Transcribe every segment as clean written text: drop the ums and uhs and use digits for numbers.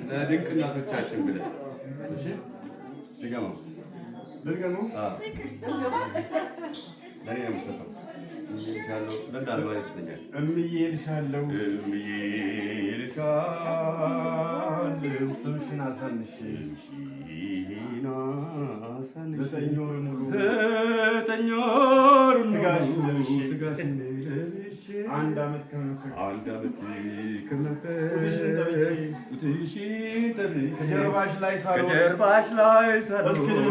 ለድንቅ እናቶቻችን ብለን እሺ ድገመው ለኔ የምሰጠው ይልሻለሁ ለዳልማ ይስተኛል እምዬ ልሻለሁ ስምሽን አሳንሽ ዘጠኝ ወር ሙሉ ስጋሽን ለብሼ አንድ ዓመት ከመንፈቅ ጡትሽን ጠብቼ ከጀርባሽ ላይ ሳልወድቅ እስክድን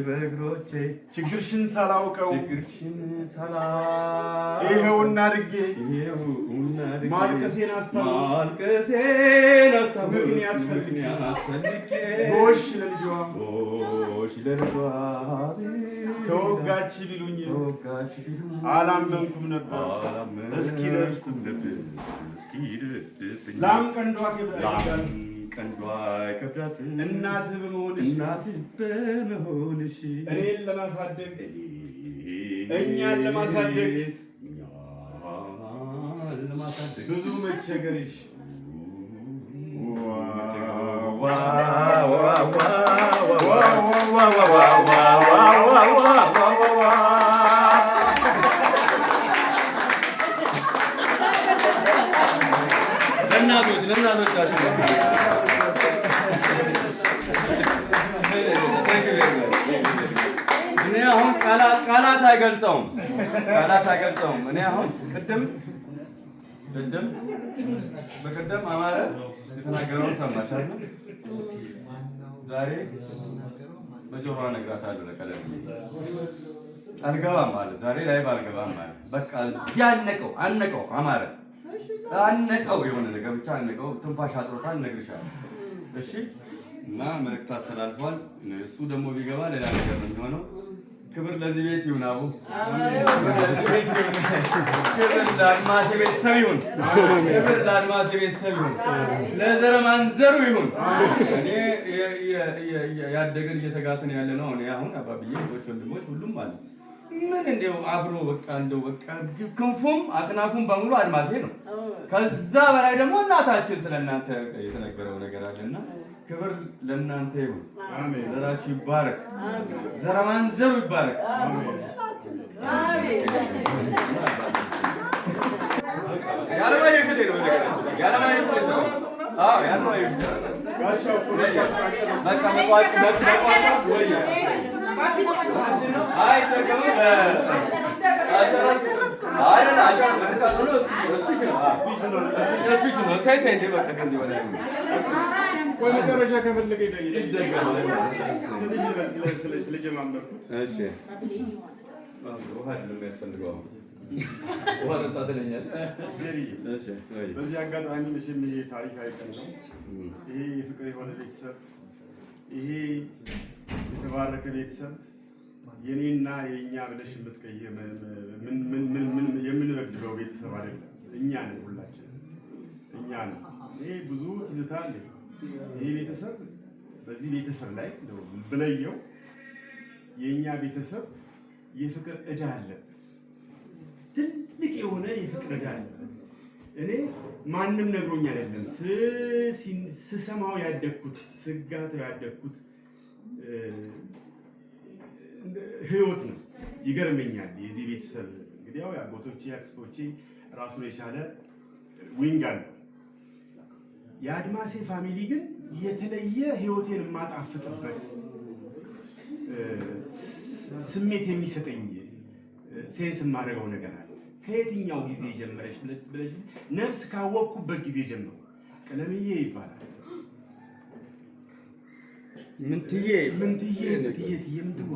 በእግሮቼ ችግርሽን ሳላውቀው ይኸውና አድርጌ ማልቀሴን አስታውስ ምክንያት ፈልጌ ጎሽ ለልጇ ተወጋች ቢሉኝ አላመንኩም ነበር እስኪደርስብኝ ላም ቀንዷ ይከብዳል እናትህ በመሆንሽ እኔን ለማሳደግ እኛን ለማሳደግ ብዙ መቸገርሽ እኔ አሁን ቃላት አይገልጸውም። እኔ አሁን በቀደም አማረ የተናገረውን ሰማሽ አይደል? ዛሬ በጆሮዋ እነግራታለሁ ለቀለም አልገባም ማለት ዛሬ ላይ ባልገባም ማለት በቃ ያነቀው አማረ አነቀው የሆነ ነገር ብቻ አነቀው ትንፋሽ አጥሮታል እነግርሻለሁ። እሺ እና መልእክት አስተላልፏል። እሱ ደግሞ ቢገባ ሌላ ነገር ነው የሚሆነው። ክብር ለዚህ ቤት ይሁን። አቡ ክብር ለአድማሴ ቤተሰብ ይሁን። ለዘረ ማንዘሩ ይሁን። እኔ ያደገን እየተጋትን ያለ ነው። እኔ አሁን አባብዬ ልጆች ወንድሞች ሁሉም አሉ። ምን እንደው አብሮ በቃ ክንፉም አክናፉም በሙሉ አድማሴ ነው። ከዛ በላይ ደግሞ እናታችን ስለእናንተ የተነገረው ነገር አለና ክብር ለእናንተ ይሁን። አሜን። ዘራችሁ ይባረክ። ዘረ ማንዘሩ ይባረክ። አሜን። መጨረሻ ከፈለገ ይደገማል። ስለጀማመርኩት እሺ ውሃ አይደለም የሚያስፈልገው ውሃ ጠጣ ትለኛለህ። በዚህ አጋጣሚ መቼም ይሄ ታሪካዊ ቀን ነው። ይሄ የፍቅር የሆነ ቤተሰብ፣ ይሄ የተባረከ ቤተሰብ የኔና የእኛ ብለሽ የምንመግበው ቤተሰብ አይደለም። እኛ ነን፣ ሁላችን እኛ ነን። ይሄ ብዙ ትዝታ አለ። ይሄ ቤተሰብ በዚህ ቤተሰብ ላይ ብለየው የኛ ቤተሰብ የፍቅር ዕዳ አለበት። ትልቅ የሆነ የፍቅር ዕዳ አለበት። እኔ ማንም ነግሮኝ አይደለም ስሰማው ያደግኩት ስጋተው ያደግኩት ህይወት ነው። ይገርመኛል። የዚህ ቤተሰብ እንግዲህ ያው አጎቶቼ አክስቶቼ ራሱን የቻለ ዊንግ አለ። የአድማሴ ፋሚሊ ግን የተለየ ህይወቴን የማጣፍጥበት ስሜት የሚሰጠኝ ሴንስ የማደርገው ነገር አለ። ከየትኛው ጊዜ ጀመረሽ ብለሽ ነፍስ ካወቅኩበት ጊዜ ጀምሮ ቀለምዬ ይባላል። ምንትዬ ምንትዋ